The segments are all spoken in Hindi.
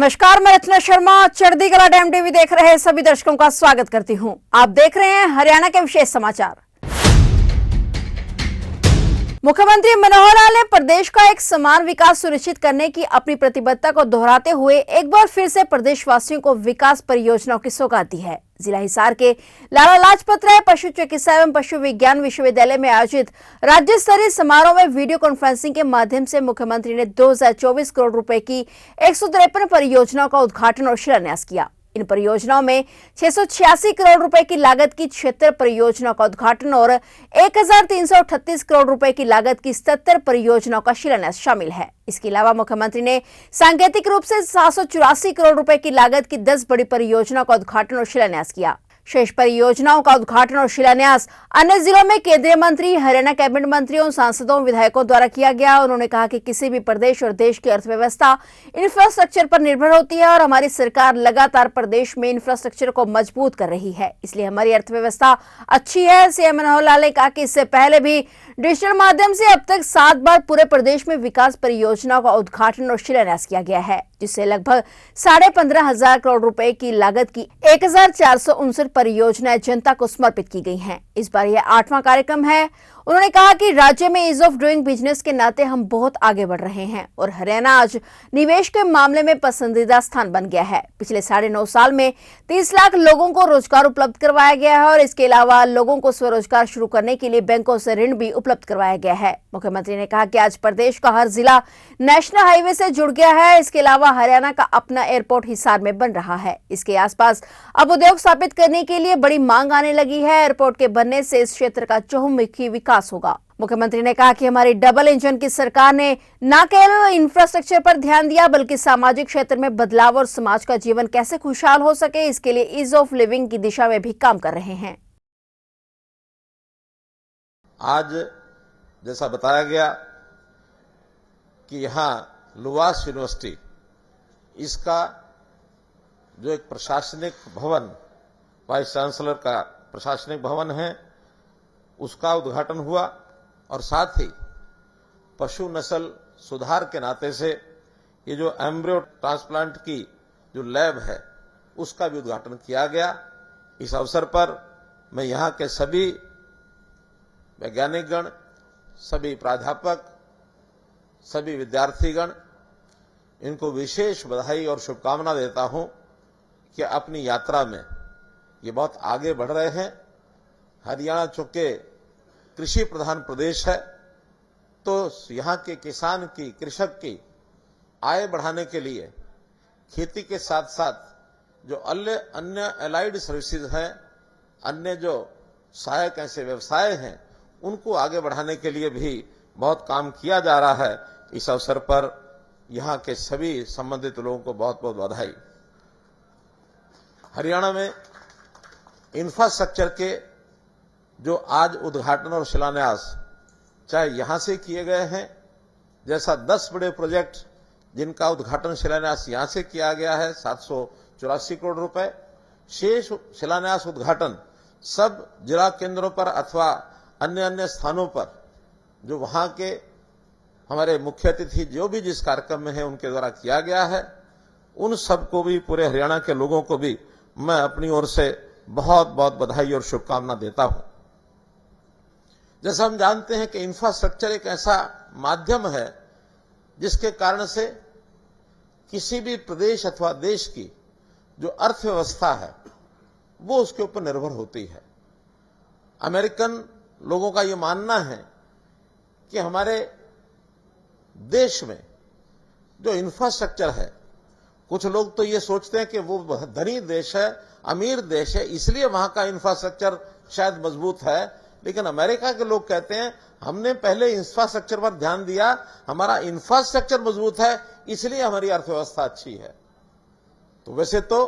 नमस्कार, मैं रचना शर्मा चढ़ती कला टाइम टीवी देख रहे सभी दर्शकों का स्वागत करती हूं। आप देख रहे हैं हरियाणा के विशेष समाचार। मुख्यमंत्री मनोहर लाल ने प्रदेश का एक समान विकास सुनिश्चित करने की अपनी प्रतिबद्धता को दोहराते हुए एक बार फिर से प्रदेशवासियों को विकास परियोजनाओं की सौगात दी है। जिला हिसार के लाला लाजपत राय पशु चिकित्सा एवं पशु विज्ञान विश्वविद्यालय में आयोजित राज्य स्तरीय समारोह में वीडियो कॉन्फ्रेंसिंग के माध्यम से मुख्यमंत्री ने 2024 करोड़ रुपए की 153 परियोजनाओं का उद्घाटन और शिलान्यास किया। इन परियोजनाओं में 686 करोड़ रुपए की लागत की 76 परियोजनाओं का उद्घाटन और 1338 करोड़ रुपए की लागत की 77 परियोजनाओं का शिलान्यास शामिल है। इसके अलावा मुख्यमंत्री ने सांकेतिक रूप से 784 करोड़ रुपए की लागत की 10 बड़ी परियोजनाओं का उद्घाटन और शिलान्यास किया। शेष परियोजनाओं का उद्घाटन और शिलान्यास अन्य जिलों में केंद्रीय मंत्री, हरियाणा कैबिनेट मंत्रियों, सांसदों, विधायकों द्वारा किया गया। उन्होंने कहा कि किसी भी प्रदेश और देश की अर्थव्यवस्था इंफ्रास्ट्रक्चर पर निर्भर होती है और हमारी सरकार लगातार प्रदेश में इंफ्रास्ट्रक्चर को मजबूत कर रही है, इसलिए हमारी अर्थव्यवस्था अच्छी है। सीएम मनोहर लाल ने कहा कि इससे पहले भी डिजिटल माध्यम से अब तक 7 बार पूरे प्रदेश में विकास परियोजनाओं का उद्घाटन और शिलान्यास किया गया है, जिससे लगभग 15,500 करोड़ रुपए की लागत की 1459 परियोजनाएं जनता को समर्पित की गई हैं। इस बार यह 8वां कार्यक्रम है। उन्होंने कहा कि राज्य में ईज ऑफ डूइंग बिजनेस के नाते हम बहुत आगे बढ़ रहे हैं और हरियाणा आज निवेश के मामले में पसंदीदा स्थान बन गया है। पिछले 9.5 साल में 30 लाख लोगों को रोजगार उपलब्ध करवाया गया है और इसके अलावा लोगों को स्वरोजगार शुरू करने के लिए बैंकों से ऋण भी उपलब्ध करवाया गया है। मुख्यमंत्री ने कहा कि आज प्रदेश का हर जिला नेशनल हाईवे से जुड़ गया है। इसके अलावा हरियाणा का अपना एयरपोर्ट हिसार में बन रहा है। इसके आसपास अब उद्योग स्थापित करने के लिए बड़ी मांग आने लगी है। एयरपोर्ट के बनने से इस क्षेत्र का चहुमुखी विकास होगा। मुख्यमंत्री ने कहा कि हमारी डबल इंजन की सरकार ने न केवल इंफ्रास्ट्रक्चर पर ध्यान दिया बल्कि सामाजिक क्षेत्र में बदलाव और समाज का जीवन कैसे खुशहाल हो सके, इसके लिए ईज ऑफ लिविंग की दिशा में भी काम कर रहे हैं। आज जैसा बताया गया कि यहाँ लुवास यूनिवर्सिटी, इसका जो एक प्रशासनिक भवन, वाइस चांसलर का प्रशासनिक भवन है, उसका उद्घाटन हुआ और साथ ही पशु नस्ल सुधार के नाते से ये जो एम्ब्रियो ट्रांसप्लांट की जो लैब है उसका भी उद्घाटन किया गया। इस अवसर पर मैं यहाँ के सभी वैज्ञानिकगण, सभी प्राध्यापक, सभी विद्यार्थीगण, इनको विशेष बधाई और शुभकामना देता हूं कि अपनी यात्रा में ये बहुत आगे बढ़ रहे हैं। हरियाणा चूंकि कृषि प्रधान प्रदेश है तो यहाँ के किसान की, कृषक की आय बढ़ाने के लिए खेती के साथ साथ जो अन्य एलाइड सर्विसेज हैं, अन्य जो सहायक ऐसे व्यवसाय हैं, उनको आगे बढ़ाने के लिए भी बहुत काम किया जा रहा है। इस अवसर पर यहाँ के सभी संबंधित लोगों को बहुत बहुत बधाई। हरियाणा में इंफ्रास्ट्रक्चर के जो आज उद्घाटन और शिलान्यास चाहे यहां से किए गए हैं, जैसा 10 बड़े प्रोजेक्ट जिनका उद्घाटन शिलान्यास यहां से किया गया है 784 करोड़ रुपए, शेष शिलान्यास उद्घाटन सब जिला केंद्रों पर अथवा अन्य स्थानों पर जो वहां के हमारे मुख्य अतिथि जो भी जिस कार्यक्रम में है उनके द्वारा किया गया है। उन सबको भी, पूरे हरियाणा के लोगों को भी मैं अपनी ओर से बहुत बहुत बधाई और शुभकामना देता हूं। जैसा हम जानते हैं कि इंफ्रास्ट्रक्चर एक ऐसा माध्यम है जिसके कारण से किसी भी प्रदेश अथवा देश की जो अर्थव्यवस्था है वो उसके ऊपर निर्भर होती है। अमेरिकन लोगों का ये मानना है कि हमारे देश में जो इंफ्रास्ट्रक्चर है, कुछ लोग तो ये सोचते हैं कि वो धनी देश है, अमीर देश है, इसलिए वहां का इंफ्रास्ट्रक्चर शायद मजबूत है, लेकिन अमेरिका के लोग कहते हैं हमने पहले इंफ्रास्ट्रक्चर पर ध्यान दिया, हमारा इंफ्रास्ट्रक्चर मजबूत है, इसलिए हमारी अर्थव्यवस्था अच्छी है। तो वैसे तो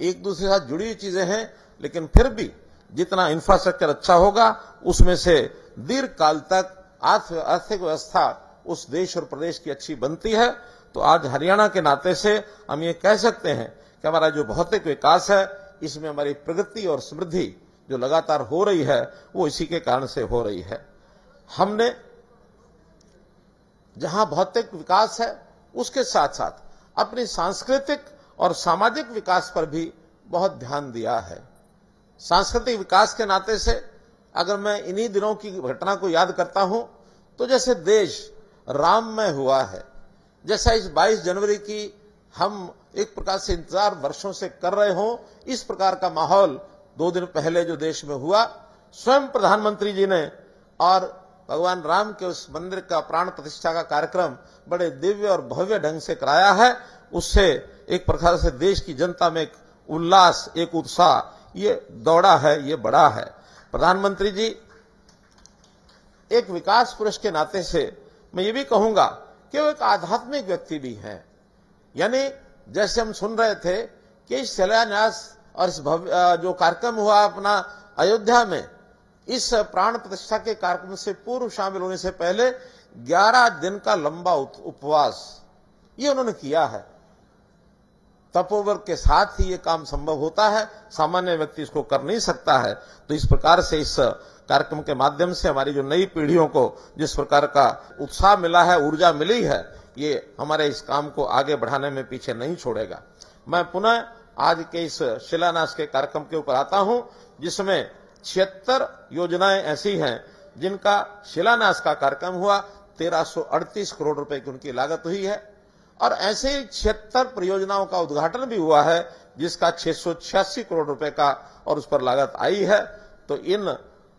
एक दूसरे के साथ जुड़ी हुई चीजें हैं, लेकिन फिर भी जितना इंफ्रास्ट्रक्चर अच्छा होगा उसमें से दीर्घ काल तक आर्थिक व्यवस्था उस देश और प्रदेश की अच्छी बनती है। तो आज हरियाणा के नाते से हम ये कह सकते हैं कि हमारा जो भौतिक विकास है, इसमें हमारी प्रगति और समृद्धि जो लगातार हो रही है वो इसी के कारण से हो रही है। हमने जहां भौतिक विकास है उसके साथ साथ अपनी सांस्कृतिक और सामाजिक विकास पर भी बहुत ध्यान दिया है। सांस्कृतिक विकास के नाते से अगर मैं इन्हीं दिनों की घटना को याद करता हूं, तो जैसे देश राममय हुआ है, जैसा इस 22 जनवरी की हम एक प्रकार से इंतजार वर्षों से कर रहे हो, इस प्रकार का माहौल 2 दिन पहले जो देश में हुआ, स्वयं प्रधानमंत्री जी ने और भगवान राम के उस मंदिर का प्राण प्रतिष्ठा का कार्यक्रम बड़े दिव्य और भव्य ढंग से कराया है। उससे एक प्रकार से देश की जनता में एक उल्लास, एक उत्साह ये दौड़ा है, ये बढ़ा है। प्रधानमंत्री जी एक विकास पुरुष के नाते से मैं ये भी कहूंगा कि वो एक आध्यात्मिक व्यक्ति भी हैं। यानी जैसे हम सुन रहे थे कि इस शिलान्यास और इस जो कार्यक्रम हुआ अपना अयोध्या में, इस प्राण प्रतिष्ठा के कार्यक्रम से पूर्व शामिल होने से पहले 11 दिन का लंबा उपवास ये उन्होंने किया है। तपोवर के साथ ही ये काम संभव होता है, सामान्य व्यक्ति इसको कर नहीं सकता है। तो इस प्रकार से इस कार्यक्रम के माध्यम से हमारी जो नई पीढ़ियों को जिस प्रकार का उत्साह मिला है, ऊर्जा मिली है, ये हमारे इस काम को आगे बढ़ाने में पीछे नहीं छोड़ेगा। मैं पुनः आज के इस शिलान्यास के कार्यक्रम के ऊपर आता हूं, जिसमें 76 योजनाएं ऐसी हैं जिनका शिलान्यास का कार्यक्रम हुआ। 1338 करोड़ रुपए की उनकी लागत हुई है और ऐसे ही 76 परियोजनाओं का उद्घाटन भी हुआ है जिसका 686 करोड़ रुपए का और उस पर लागत आई है। तो इन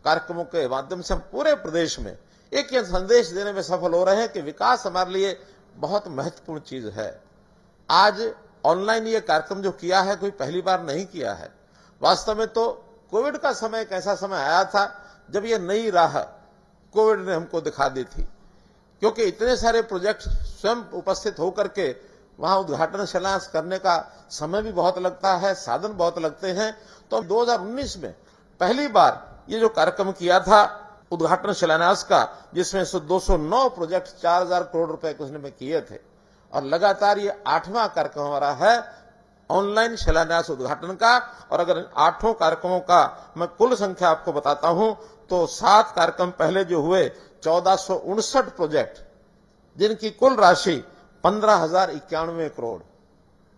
कार्यक्रमों के माध्यम से हम पूरे प्रदेश में एक ये संदेश देने में सफल हो रहे हैं कि विकास हमारे लिए बहुत महत्वपूर्ण चीज है। आज ऑनलाइन ये कार्यक्रम जो किया है कोई पहली बार नहीं किया है। वास्तव में तो कोविड का समय एक ऐसा समय आया था जब ये नई राह कोविड ने हमको दिखा दी थी, क्योंकि इतने सारे प्रोजेक्ट स्वयं उपस्थित होकर के वहां उद्घाटन शिलान्यास करने का समय भी बहुत लगता है, साधन बहुत लगते हैं। तो 2019 में पहली बार ये जो कार्यक्रम किया था उद्घाटन शिलान्यास का, जिसमें से 209 प्रोजेक्ट 4000 करोड़ रुपए के उसने किए थे और लगातार ये 8वां कार्यक्रम हमारा है ऑनलाइन शिलान्यास उद्घाटन का। और अगर 8 कार्यक्रमों का मैं कुल संख्या आपको बताता हूं तो 7 कार्यक्रम पहले जो हुए 1459 प्रोजेक्ट जिनकी कुल राशि 15,091 करोड़,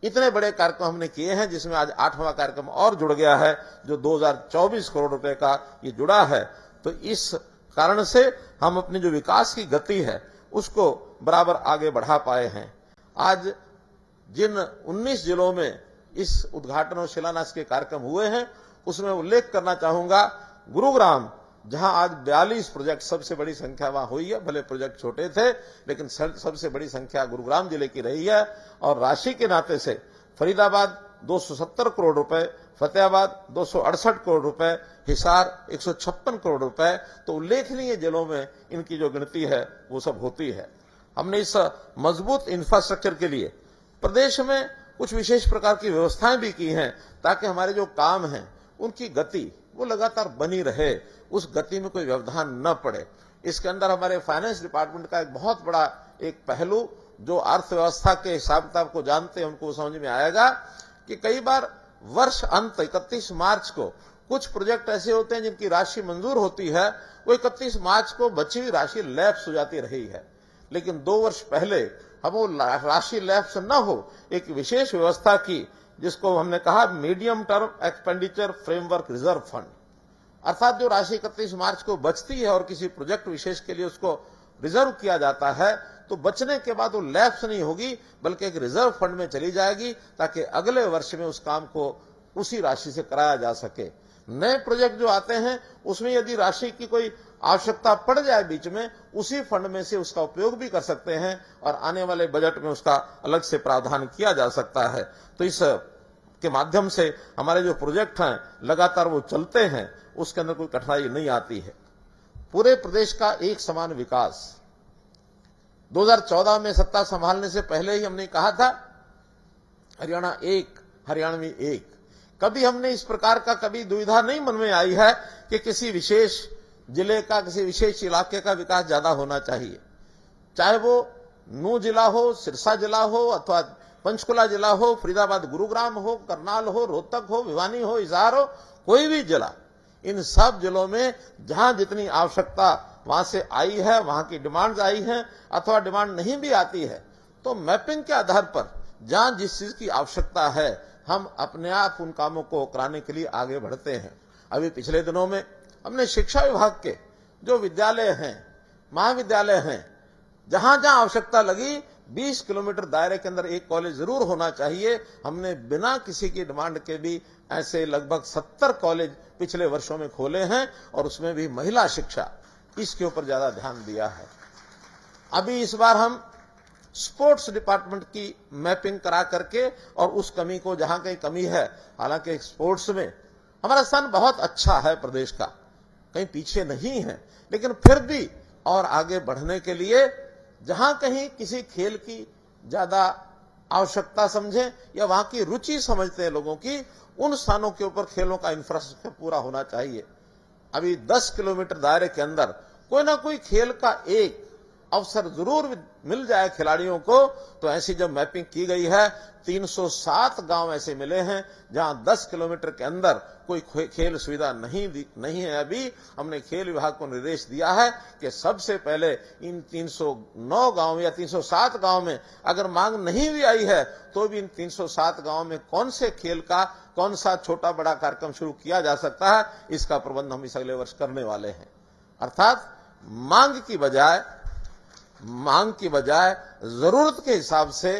इतने बड़े कार्यक्रम हमने किए हैं, जिसमें आज 8वां कार्यक्रम और जुड़ गया है जो 2024 करोड़ रुपए का ये जुड़ा है। तो इस कारण से हम अपनी जो विकास की गति है उसको बराबर आगे बढ़ा पाए हैं। आज जिन 19 जिलों में इस उद्घाटन और शिलान्यास के कार्यक्रम हुए हैं उसमें उल्लेख करना चाहूंगा गुरुग्राम, जहां आज 42 प्रोजेक्ट, सबसे बड़ी संख्या वहां हुई है। भले प्रोजेक्ट छोटे थे लेकिन सबसे बड़ी संख्या गुरुग्राम जिले की रही है। और राशि के नाते से फरीदाबाद 270 करोड़ रुपए, फतेहाबाद 268 करोड़ रुपए, हिसार 156 करोड़ रुपए। तो उल्लेखनीय जिलों में इनकी जो गिनती है वो सब होती है। हमने इस मजबूत इंफ्रास्ट्रक्चर के लिए प्रदेश में कुछ विशेष प्रकार की व्यवस्थाएं भी की हैं ताकि हमारे जो काम हैं उनकी गति वो लगातार बनी रहे, उस गति में कोई व्यवधान न पड़े। इसके अंदर हमारे फाइनेंस डिपार्टमेंट का एक बहुत बड़ा एक पहलू, जो अर्थव्यवस्था के हिसाब किताब को जानते हैं उनको समझ में आएगा कि कई बार वर्ष अंत 31 मार्च को कुछ प्रोजेक्ट ऐसे होते हैं जिनकी राशि मंजूर होती है, वो 31 मार्च को बची हुई राशि लैप्स हो जाती रही है। लेकिन 2 वर्ष पहले हम वो राशि लैप्स न हो, एक विशेष व्यवस्था की जिसको हमने कहा medium term expenditure framework reserve fund, अर्थात जो राशि 31 मार्च को बचती है और किसी प्रोजेक्ट विशेष के लिए उसको रिजर्व किया जाता है तो बचने के बाद वो लैप्स नहीं होगी बल्कि एक रिजर्व फंड में चली जाएगी ताकि अगले वर्ष में उस काम को उसी राशि से कराया जा सके। नए प्रोजेक्ट जो आते हैं उसमें यदि राशि की कोई आवश्यकता पड़ जाए बीच में, उसी फंड में से उसका उपयोग भी कर सकते हैं और आने वाले बजट में उसका अलग से प्रावधान किया जा सकता है। तो इस के माध्यम से हमारे जो प्रोजेक्ट हैं लगातार वो चलते हैं, उसके अंदर कोई कठिनाई नहीं आती है। पूरे प्रदेश का एक समान विकास 2014 में सत्ता संभालने से पहले ही हमने कहा था हरियाणा एक, हरियाणवी एक। कभी हमने इस प्रकार का कभी दुविधा नहीं मन में आई है कि किसी विशेष जिले का, किसी विशेष इलाके का विकास ज्यादा होना चाहिए, चाहे वो नूंह जिला हो, सिरसा जिला हो अथवा पंचकुला जिला हो, फरीदाबाद गुरुग्राम हो, करनाल हो, रोहतक हो, भिवानी हो, हिसार हो, कोई भी जिला। इन सब जिलों में जहां जितनी आवश्यकता वहां से आई है, वहां की डिमांड्स आई हैं अथवा डिमांड नहीं भी आती है, तो मैपिंग के आधार पर जहां जिस चीज की आवश्यकता है हम अपने आप उन कामों को कराने के लिए आगे बढ़ते हैं। अभी पिछले दिनों में हमने शिक्षा विभाग के जो विद्यालय हैं, महाविद्यालय हैं, जहां जहां आवश्यकता लगी 20 किलोमीटर दायरे के अंदर एक कॉलेज जरूर होना चाहिए, हमने बिना किसी की डिमांड के भी ऐसे लगभग 70 कॉलेज पिछले वर्षों में खोले हैं और उसमें भी महिला शिक्षा, इसके ऊपर ज्यादा ध्यान दिया है। अभी इस बार हम स्पोर्ट्स डिपार्टमेंट की मैपिंग करा करके और उस कमी को, जहां कहीं कमी है, हालांकि स्पोर्ट्स में हमारा स्थान बहुत अच्छा है, प्रदेश का कहीं पीछे नहीं है, लेकिन फिर भी और आगे बढ़ने के लिए जहां कहीं किसी खेल की ज्यादा आवश्यकता समझें या वहां की रुचि समझते हैं लोगों की, उन स्थानों के ऊपर खेलों का इंफ्रास्ट्रक्चर पूरा होना चाहिए। अभी 10 किलोमीटर दायरे के अंदर कोई ना कोई खेल का एक अवसर जरूर मिल जाए खिलाड़ियों को। तो ऐसी जब मैपिंग की गई है, 307 गांव ऐसे मिले हैं जहां 10 किलोमीटर के अंदर कोई खेल सुविधा नहीं है। अभी हमने खेल विभाग को निर्देश दिया है कि सबसे पहले इन 309 गांव या 307 गांव में अगर मांग नहीं भी आई है तो भी इन 307 गांव में कौन से खेल का कौन सा छोटा बड़ा कार्यक्रम शुरू किया जा सकता है, इसका प्रबंध हम इस अगले वर्ष करने वाले हैं। अर्थात मांग की बजाय जरूरत के हिसाब से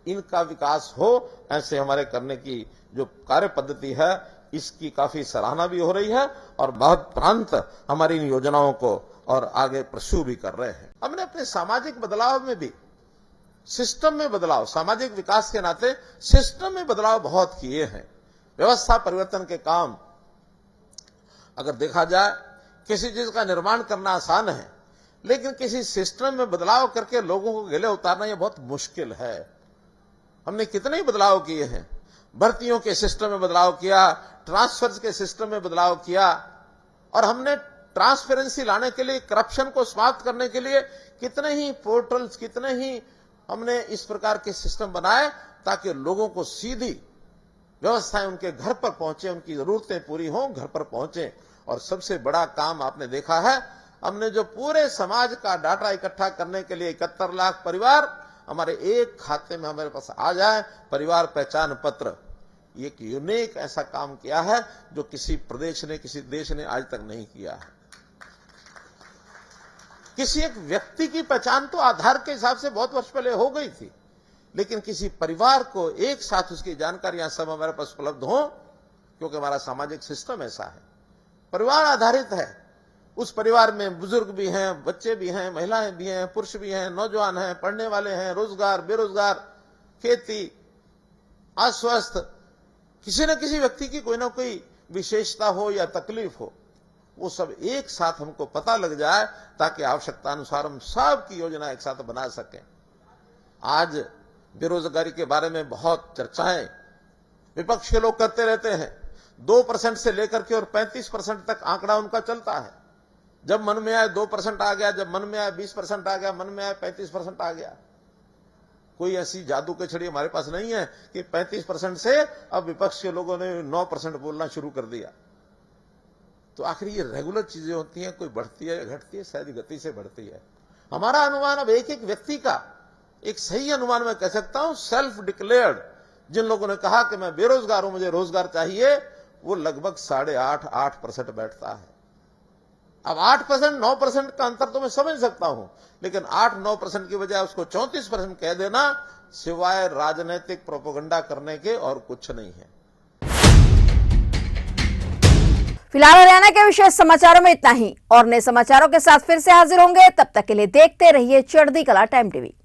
इनका विकास हो, ऐसे हमारे करने की जो कार्य पद्धति है इसकी काफी सराहना भी हो रही है और बहुत प्रांत हमारी इन योजनाओं को और आगे प्रस्यू भी कर रहे हैं। हमने अपने सामाजिक बदलाव में भी सिस्टम में बदलाव, सामाजिक विकास के नाते सिस्टम में बदलाव बहुत किए हैं। व्यवस्था परिवर्तन के काम अगर देखा जाए, किसी चीज का निर्माण करना आसान है, लेकिन किसी सिस्टम में बदलाव करके लोगों को गले उतारना यह बहुत मुश्किल है। हमने कितने ही बदलाव किए हैं, भर्तियों के सिस्टम में बदलाव किया, ट्रांसफर्स के सिस्टम में बदलाव किया, और हमने ट्रांसपेरेंसी लाने के लिए, करप्शन को समाप्त करने के लिए कितने ही पोर्टल्स, कितने ही हमने इस प्रकार के सिस्टम बनाए ताकि लोगों को सीधी व्यवस्थाएं उनके घर पर पहुंचे, उनकी जरूरतें पूरी हों, घर पर पहुंचे। और सबसे बड़ा काम आपने देखा है, हमने जो पूरे समाज का डाटा इकट्ठा करने के लिए 71 लाख परिवार हमारे एक खाते में हमारे पास आ जाए, परिवार पहचान पत्र, एक यूनिक ऐसा काम किया है जो किसी प्रदेश ने, किसी देश ने आज तक नहीं किया है। किसी एक व्यक्ति की पहचान तो आधार के हिसाब से बहुत वर्ष पहले हो गई थी, लेकिन किसी परिवार को एक साथ उसकी जानकारियां सब हमारे पास उपलब्ध हो, क्योंकि हमारा सामाजिक सिस्टम ऐसा है, परिवार आधारित है। उस परिवार में बुजुर्ग भी हैं, बच्चे भी हैं, महिलाएं भी हैं, पुरुष भी हैं, नौजवान हैं, पढ़ने वाले हैं, रोजगार, बेरोजगार, खेती, अस्वस्थ, किसी न किसी व्यक्ति की कोई ना कोई विशेषता हो या तकलीफ हो, वो सब एक साथ हमको पता लग जाए ताकि आवश्यकता अनुसार हम सब की योजना एक साथ बना सकें। आज बेरोजगारी के बारे में बहुत चर्चाएं विपक्ष के लोग करते रहते हैं। 2% से लेकर के और 35% तक आंकड़ा उनका चलता है। जब मन में आए 2% आ गया, जब मन में आए 20% आ गया, मन में आए 35% आ गया। कोई ऐसी जादू की छड़ी हमारे पास नहीं है कि 35% से अब विपक्ष के लोगों ने 9% बोलना शुरू कर दिया। तो आखिर ये रेगुलर चीजें होती हैं, कोई बढ़ती है घटती है, शायद गति से बढ़ती है। हमारा अनुमान अब एक एक व्यक्ति का एक सही अनुमान मैं कह सकता हूं, सेल्फ डिक्लेयर्ड जिन लोगों ने कहा कि मैं बेरोजगार हूं, मुझे रोजगार चाहिए, वो लगभग 8.5% बैठता है। अब 8% 9% का अंतर तो मैं समझ सकता हूं, लेकिन 8-9% की बजाय उसको 34% कह देना सिवाय राजनीतिक प्रोपेगेंडा करने के और कुछ नहीं है। फिलहाल हरियाणा के विशेष समाचारों में इतना ही, और नए समाचारों के साथ फिर से हाजिर होंगे। तब तक के लिए देखते रहिए चढ़ती कला टाइम टीवी।